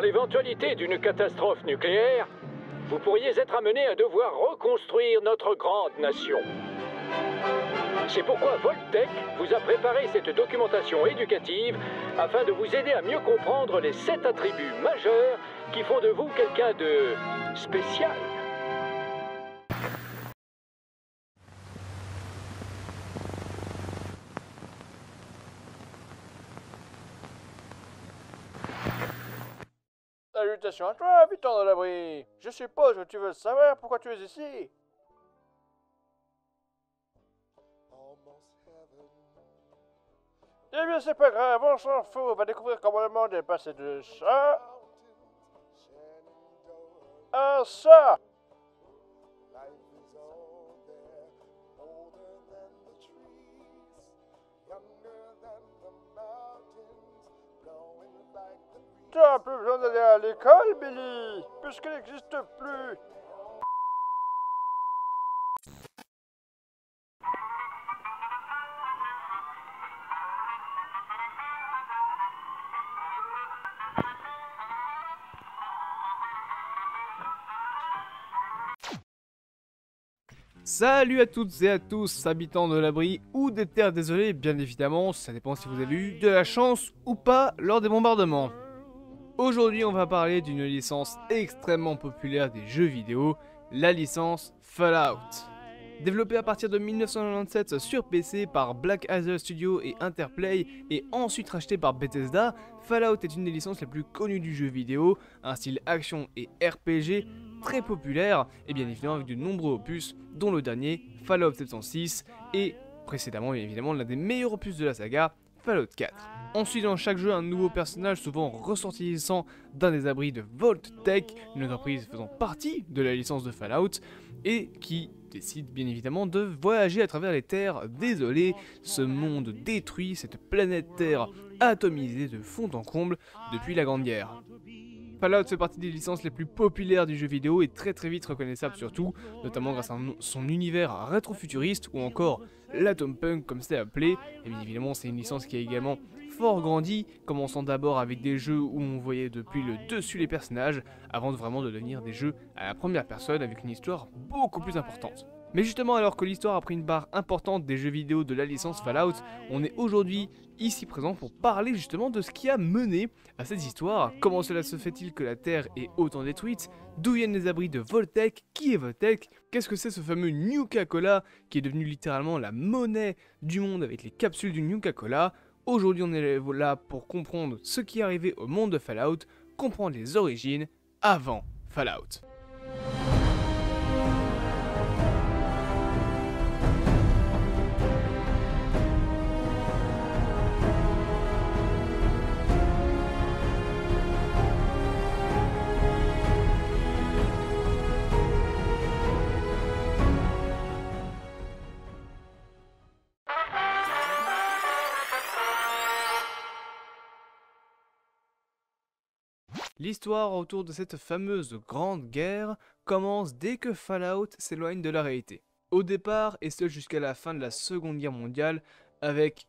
Dans l'éventualité d'une catastrophe nucléaire, vous pourriez être amené à devoir reconstruire notre grande nation. C'est pourquoi Voltech vous a préparé cette documentation éducative afin de vous aider à mieux comprendre les 7 attributs majeurs qui font de vous quelqu'un de spécial. Salutations à toi, habitant de l'abri. Je suppose que tu veux savoir pourquoi tu es ici. Eh bien, c'est pas grave, on s'en fout. On va découvrir comment le monde est passé de ça à ça. Tu as plus besoin d'aller à l'école, Billy, puisqu'elle n'existe plus. Salut à toutes et à tous, habitants de l'abri ou des terres désolées, bien évidemment, ça dépend si vous avez eu de la chance ou pas lors des bombardements. Aujourd'hui, on va parler d'une licence extrêmement populaire des jeux vidéo, la licence Fallout. Développée à partir de 1997 sur PC par Black Isle Studio et Interplay et ensuite rachetée par Bethesda, Fallout est une des licences les plus connues du jeu vidéo, un style action et RPG très populaire et bien évidemment avec de nombreux opus dont le dernier Fallout 76 et précédemment bien évidemment l'un des meilleurs opus de la saga, Fallout 4. On suit dans chaque jeu un nouveau personnage souvent ressortissant d'un des abris de Voltech, une entreprise faisant partie de la licence de Fallout et qui décide bien évidemment de voyager à travers les terres désolées, ce monde détruit, cette planète Terre atomisée de fond en comble depuis la Grande Guerre. Fallout fait partie des licences les plus populaires du jeu vidéo et très vite reconnaissable surtout, notamment grâce à son univers rétro-futuriste ou encore l'Atom Punk comme c'est appelé, et bien évidemment c'est une licence qui a également fort grandi, commençant d'abord avec des jeux où on voyait depuis le dessus les personnages, avant vraiment de devenir des jeux à la première personne avec une histoire beaucoup plus importante. Mais justement, alors que l'histoire a pris une part importante des jeux vidéo de la licence Fallout, on est aujourd'hui ici présent pour parler justement de ce qui a mené à cette histoire. Comment cela se fait-il que la Terre est autant détruite? D'où viennent les abris de Voltech? Qui est Voltech? Qu'est-ce que c'est ce fameux Nuka-Cola qui est devenu littéralement la monnaie du monde avec les capsules du Nuka-Cola? Aujourd'hui, on est là pour comprendre ce qui est arrivé au monde de Fallout, comprendre les origines avant Fallout. L'histoire autour de cette fameuse grande guerre commence dès que Fallout s'éloigne de la réalité. Au départ, et ce jusqu'à la fin de la Seconde Guerre mondiale, avec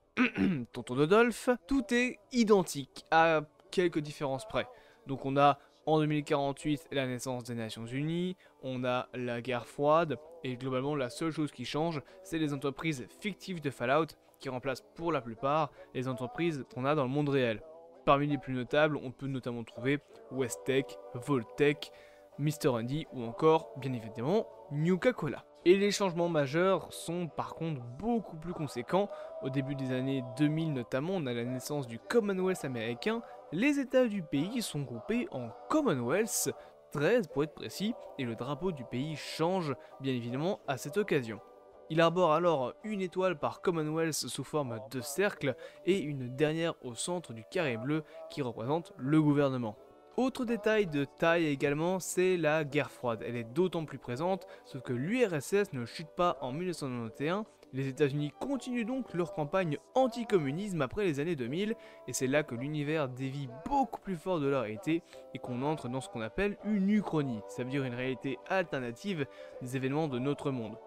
Tonton Dodolph, tout est identique, à quelques différences près. Donc on a en 2048 la naissance des Nations Unies, on a la guerre froide, et globalement la seule chose qui change, c'est les entreprises fictives de Fallout, qui remplacent pour la plupart les entreprises qu'on a dans le monde réel. Parmi les plus notables, on peut notamment trouver Westech, Voltech, Mr. Andy ou encore, bien évidemment, Nuka-Cola. Et les changements majeurs sont par contre beaucoup plus conséquents. Au début des années 2000 notamment, on a la naissance du Commonwealth américain. Les états du pays sont groupés en Commonwealth, 13 pour être précis, et le drapeau du pays change bien évidemment à cette occasion. Il arbore alors une étoile par Commonwealth sous forme de cercle et une dernière au centre du carré bleu qui représente le gouvernement. Autre détail de taille également, c'est la guerre froide. Elle est d'autant plus présente, sauf que l'URSS ne chute pas en 1991. Les États-Unis continuent donc leur campagne anti-communisme après les années 2000, et c'est là que l'univers dévie beaucoup plus fort de la réalité et qu'on entre dans ce qu'on appelle une uchronie, ça veut dire une réalité alternative des événements de notre monde.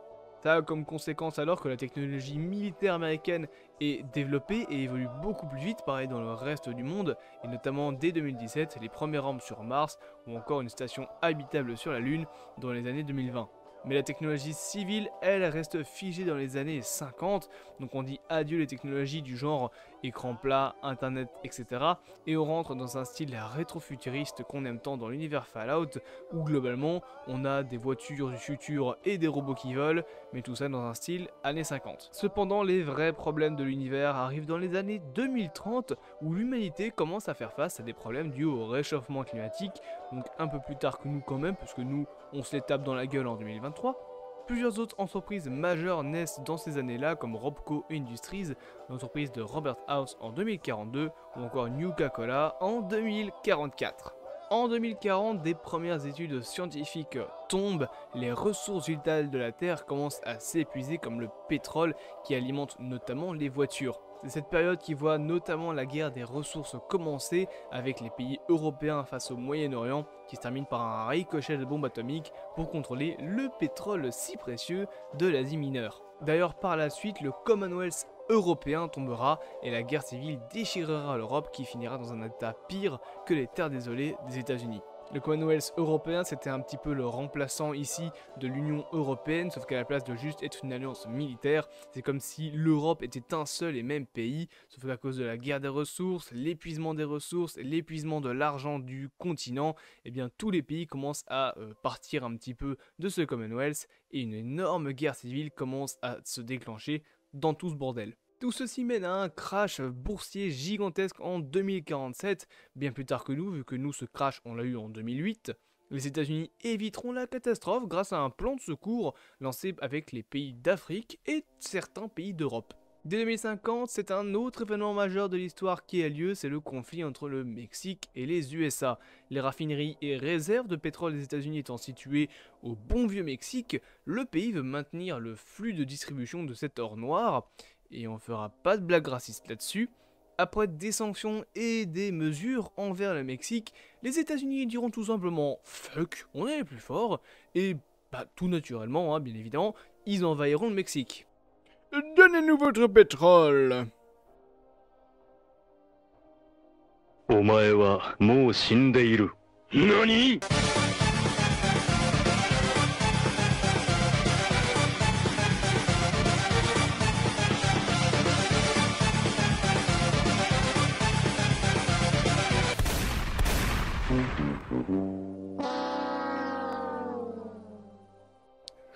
Ça a comme conséquence alors que la technologie militaire américaine est développée et évolue beaucoup plus vite, pareil dans le reste du monde, et notamment dès 2017, les premières rampes sur Mars ou encore une station habitable sur la Lune dans les années 2020. Mais la technologie civile, elle, reste figée dans les années 50, donc on dit adieu les technologies du genre écran plat, internet, etc. Et on rentre dans un style rétro-futuriste qu'on aime tant dans l'univers Fallout, où globalement on a des voitures du futur et des robots qui volent, mais tout ça dans un style années 50. Cependant, les vrais problèmes de l'univers arrivent dans les années 2030, où l'humanité commence à faire face à des problèmes dus au réchauffement climatique, donc un peu plus tard que nous quand même, parce que nous, on se les tape dans la gueule en 2023. Plusieurs autres entreprises majeures naissent dans ces années-là, comme Robco Industries, l'entreprise de Robert House en 2042, ou encore Nuka-Cola en 2044. En 2040, des premières études scientifiques tombent, les ressources vitales de la Terre commencent à s'épuiser comme le pétrole qui alimente notamment les voitures. C'est cette période qui voit notamment la guerre des ressources commencer avec les pays européens face au Moyen-Orient qui se termine par un ricochet de bombes atomiques pour contrôler le pétrole si précieux de l'Asie mineure. D'ailleurs par la suite le Commonwealth européen tombera et la guerre civile déchirera l'Europe qui finira dans un état pire que les terres désolées des États-Unis. Le Commonwealth européen, c'était un petit peu le remplaçant ici de l'Union européenne, sauf qu'à la place de juste être une alliance militaire, c'est comme si l'Europe était un seul et même pays, sauf qu'à cause de la guerre des ressources, l'épuisement des ressources, l'épuisement de l'argent du continent, eh bien tous les pays commencent à partir un petit peu de ce Commonwealth et une énorme guerre civile commence à se déclencher dans tout ce bordel. Tout ceci mène à un crash boursier gigantesque en 2047, bien plus tard que nous, vu que nous ce crash on l'a eu en 2008. Les États-Unis éviteront la catastrophe grâce à un plan de secours lancé avec les pays d'Afrique et certains pays d'Europe. Dès 2050, c'est un autre événement majeur de l'histoire qui a lieu, c'est le conflit entre le Mexique et les USA. Les raffineries et réserves de pétrole des États-Unis étant situées au bon vieux Mexique, le pays veut maintenir le flux de distribution de cet or noir. Et on fera pas de blague raciste là-dessus. Après des sanctions et des mesures envers le Mexique, les États-Unis diront tout simplement fuck, on est les plus forts, et tout naturellement, bien évidemment, ils envahiront le Mexique. Donnez-nous votre pétrole. お前はもう死んでいる。何？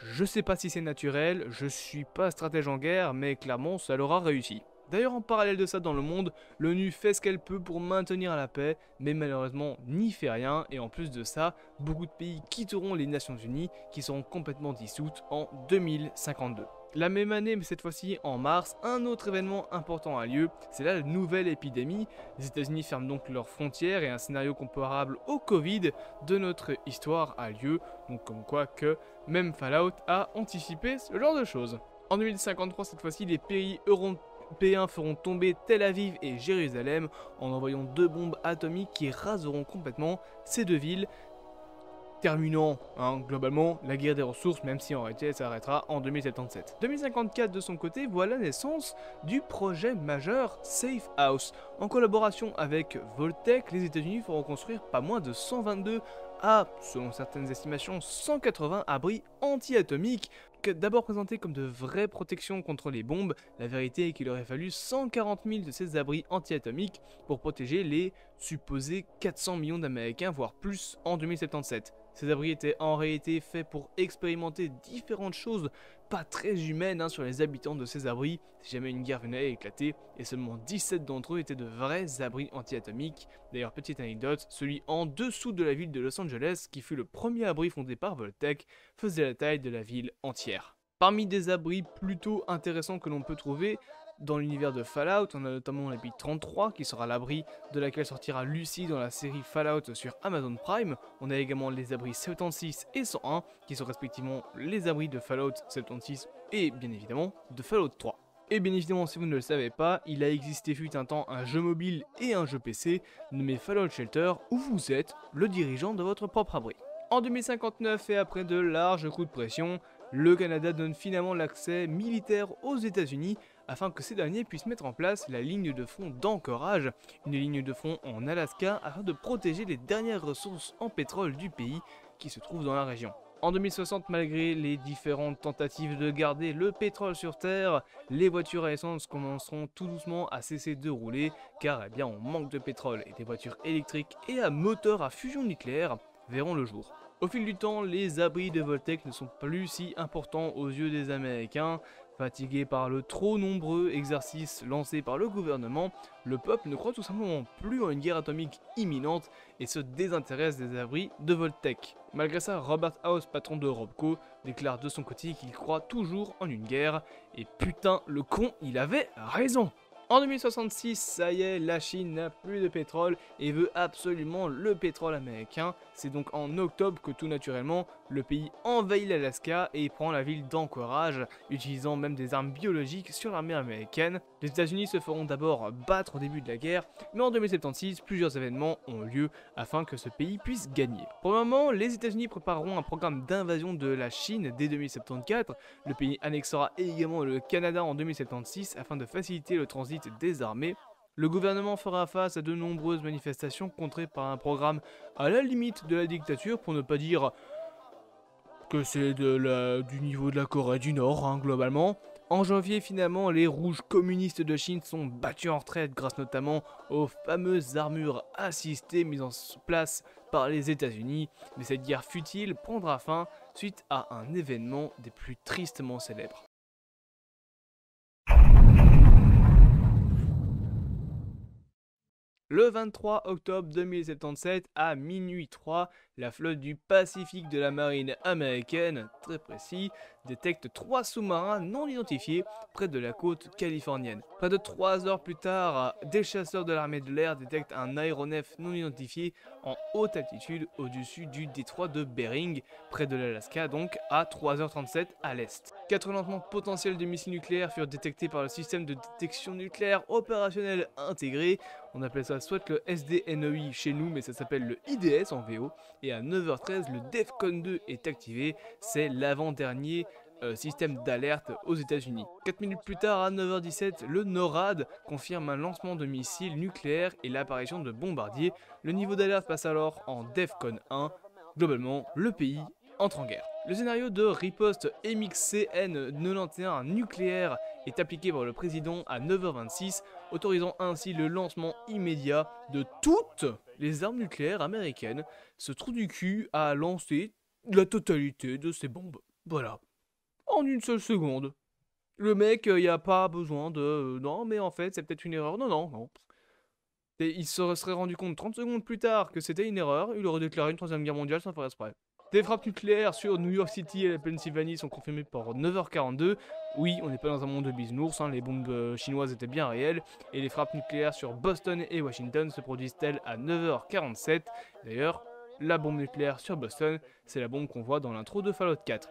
Je sais pas si c'est naturel, je suis pas stratège en guerre, mais clairement ça leur a réussi. D'ailleurs en parallèle de ça dans le monde, l'ONU fait ce qu'elle peut pour maintenir la paix, mais malheureusement n'y fait rien, et en plus de ça, beaucoup de pays quitteront les Nations Unies qui seront complètement dissoutes en 2052. La même année, mais cette fois-ci en mars, un autre événement important a lieu, c'est la nouvelle épidémie. Les États-Unis ferment donc leurs frontières et un scénario comparable au Covid de notre histoire a lieu, donc comme quoi que même Fallout a anticipé ce genre de choses. En 2053, cette fois-ci, les pays européens feront tomber Tel Aviv et Jérusalem en envoyant 2 bombes atomiques qui raseront complètement ces 2 villes, terminant globalement la guerre des ressources, même si en réalité elle s'arrêtera en 2077. 2054 de son côté voit la naissance du projet majeur Safe House. En collaboration avec Voltec, les États-Unis feront construire pas moins de 122 à, selon certaines estimations, 180 abris anti-atomiques, d'abord présentés comme de vraies protections contre les bombes. La vérité est qu'il aurait fallu 140 000 de ces abris anti-atomiques pour protéger les supposés 400 millions d'Américains, voire plus en 2077. Ces abris étaient en réalité faits pour expérimenter différentes choses pas très humaines sur les habitants de ces abris si jamais une guerre venait à éclater, et seulement 17 d'entre eux étaient de vrais abris anti-atomiques. D'ailleurs, petite anecdote, celui en dessous de la ville de Los Angeles, qui fut le premier abri fondé par Voltec, faisait la taille de la ville entière. Parmi des abris plutôt intéressants que l'on peut trouver dans l'univers de Fallout, on a notamment l'abri 33 qui sera l'abri de laquelle sortira Lucy dans la série Fallout sur Amazon Prime. On a également les abris 76 et 101 qui sont respectivement les abris de Fallout 76 et bien évidemment de Fallout 3. Et bien évidemment, si vous ne le savez pas, il a existé fut un temps un jeu mobile et un jeu PC nommé Fallout Shelter où vous êtes le dirigeant de votre propre abri. En 2059 et après de larges coups de pression, le Canada donne finalement l'accès militaire aux États-Unis afin que ces derniers puissent mettre en place la ligne de front d'Anchorage, une ligne de front en Alaska afin de protéger les dernières ressources en pétrole du pays qui se trouvent dans la région. En 2060, malgré les différentes tentatives de garder le pétrole sur Terre, les voitures à essence commenceront tout doucement à cesser de rouler car eh bien, on manque de pétrole et des voitures électriques et à moteur à fusion nucléaire verront le jour. Au fil du temps, les abris de Voltec ne sont plus si importants aux yeux des Américains. Fatigué par le trop nombreux exercices lancés par le gouvernement, le peuple ne croit tout simplement plus en une guerre atomique imminente et se désintéresse des abris de Voltec. Malgré ça, Robert House, patron de Robco, déclare de son côté qu'il croit toujours en une guerre, et putain, le con, il avait raison. En 2066, ça y est, la Chine n'a plus de pétrole et veut absolument le pétrole américain. C'est donc en octobre que tout naturellement, le pays envahit l'Alaska et prend la ville d'Anchorage, utilisant même des armes biologiques sur l'armée américaine. Les États-Unis se feront d'abord battre au début de la guerre, mais en 2076, plusieurs événements ont lieu afin que ce pays puisse gagner. Pour le moment, les États-Unis prépareront un programme d'invasion de la Chine dès 2074. Le pays annexera également le Canada en 2076 afin de faciliter le transit des armées. Le gouvernement fera face à de nombreuses manifestations contrées par un programme à la limite de la dictature, pour ne pas dire que c'est du niveau de la Corée du Nord, hein, globalement. En janvier, finalement, les rouges communistes de Chine sont battus en retraite grâce notamment aux fameuses armures assistées mises en place par les États-Unis. Mais cette guerre futile prendra fin suite à un événement des plus tristement célèbres. Le 23 octobre 2077, à minuit 3, la flotte du Pacifique de la marine américaine, très précis, détecte 3 sous-marins non identifiés près de la côte californienne. Près de 3 heures plus tard, des chasseurs de l'armée de l'air détectent un aéronef non identifié en haute altitude au-dessus du détroit de Bering, près de l'Alaska, donc à 3h37 à l'est. 4 lancements potentiels de missiles nucléaires furent détectés par le système de détection nucléaire opérationnel intégré. On appelle ça soit le SDNEI chez nous, mais ça s'appelle le IDS en VO. Et à 9h13, le DEFCON 2 est activé. C'est l'avant-dernier système d'alerte aux États-Unis. 4 minutes plus tard, à 9h17, le NORAD confirme un lancement de missiles nucléaires et l'apparition de bombardiers. Le niveau d'alerte passe alors en DEFCON 1. Globalement, le pays entre en guerre. Le scénario de riposte MXCN 91 nucléaire est appliqué par le président à 9h26, autorisant ainsi le lancement immédiat de toutes les armes nucléaires américaines. Ce trou du cul a lancé la totalité de ces bombes. Voilà. En une seule seconde. Le mec, il n'y a pas besoin de... non, mais en fait, c'est peut-être une erreur. Non. Et il se serait rendu compte 30 secondes plus tard que c'était une erreur. Il aurait déclaré une troisième guerre mondiale sans faire exprès. Des frappes nucléaires sur New York City et la Pennsylvanie sont confirmées par 9h42. Oui, on n'est pas dans un monde de bisounours, hein, les bombes chinoises étaient bien réelles. Et les frappes nucléaires sur Boston et Washington se produisent-elles à 9h47. D'ailleurs, la bombe nucléaire sur Boston, c'est la bombe qu'on voit dans l'intro de Fallout 4.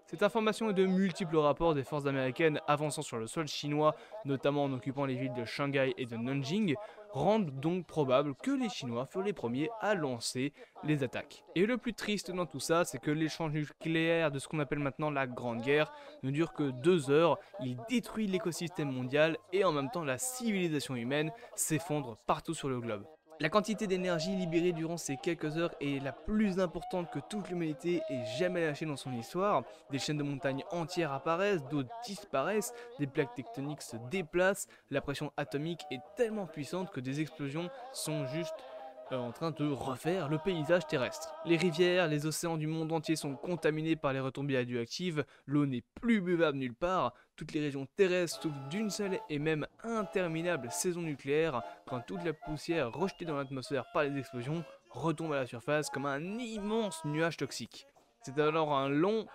Cette information et de multiples rapports des forces américaines avançant sur le sol chinois, notamment en occupant les villes de Shanghai et de Nanjing, rendent donc probable que les Chinois furent les premiers à lancer les attaques. Et le plus triste dans tout ça, c'est que l'échange nucléaire de ce qu'on appelle maintenant la Grande Guerre ne dure que 2 heures, il détruit l'écosystème mondial et en même temps la civilisation humaine s'effondre partout sur le globe. La quantité d'énergie libérée durant ces quelques heures est la plus importante que toute l'humanité ait jamais lâchée dans son histoire. Des chaînes de montagnes entières apparaissent, d'autres disparaissent, des plaques tectoniques se déplacent, la pression atomique est tellement puissante que des explosions sont juste en train de refaire le paysage terrestre. Les rivières, les océans du monde entier sont contaminés par les retombées radioactives, l'eau n'est plus buvable nulle part, toutes les régions terrestres souffrent d'une seule et même interminable saison nucléaire quand toute la poussière rejetée dans l'atmosphère par les explosions retombe à la surface comme un immense nuage toxique. C'est alors un long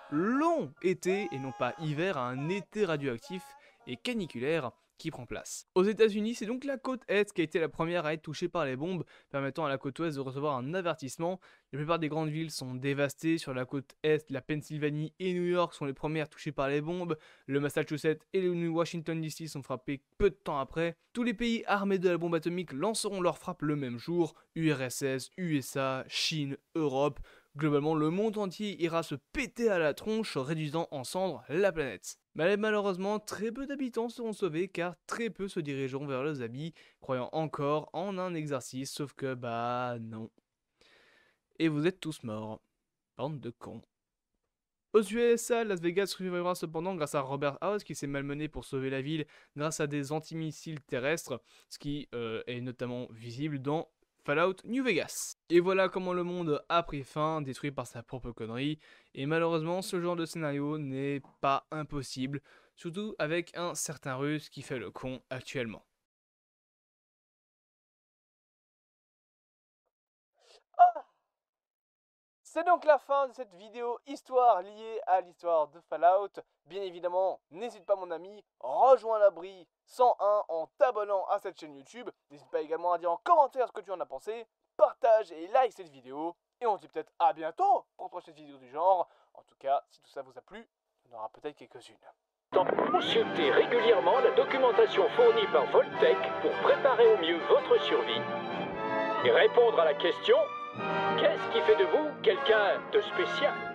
été, et non pas hiver, un été radioactif et caniculaire qui prend place. Aux États-Unis, c'est donc la côte Est qui a été la première à être touchée par les bombes, permettant à la côte Ouest de recevoir un avertissement. La plupart des grandes villes sont dévastées. Sur la côte Est, la Pennsylvanie et New York sont les premières touchées par les bombes. Le Massachusetts et le Washington DC sont frappés peu de temps après. Tous les pays armés de la bombe atomique lanceront leurs frappes le même jour. URSS, USA, Chine, Europe. Globalement, le monde entier ira se péter à la tronche, réduisant en cendres la planète. Mais malheureusement, très peu d'habitants seront sauvés car très peu se dirigeront vers leurs habits, croyant encore en un exercice, sauf que bah non. Et vous êtes tous morts. Bande de cons. Aux USA, Las Vegas survivra cependant grâce à Robert House qui s'est malmené pour sauver la ville grâce à des antimissiles terrestres, ce qui est notamment visible dans Fallout New Vegas. Et voilà comment le monde a pris fin, détruit par sa propre connerie, et malheureusement ce genre de scénario n'est pas impossible, surtout avec un certain russe qui fait le con actuellement. C'est donc la fin de cette vidéo histoire liée à l'histoire de Fallout. Bien évidemment, n'hésite pas mon ami, rejoins l'abri 101 en t'abonnant à cette chaîne YouTube. N'hésite pas également à dire en commentaire ce que tu en as pensé. Partage et like cette vidéo. Et on se dit peut-être à bientôt pour une prochaine vidéo du genre. En tout cas, si tout ça vous a plu, il y en aura peut-être quelques-unes. Consultez régulièrement la documentation fournie par Voltec pour préparer au mieux votre survie. Et répondre à la question: qu'est-ce qui fait de vous quelqu'un de spécial ?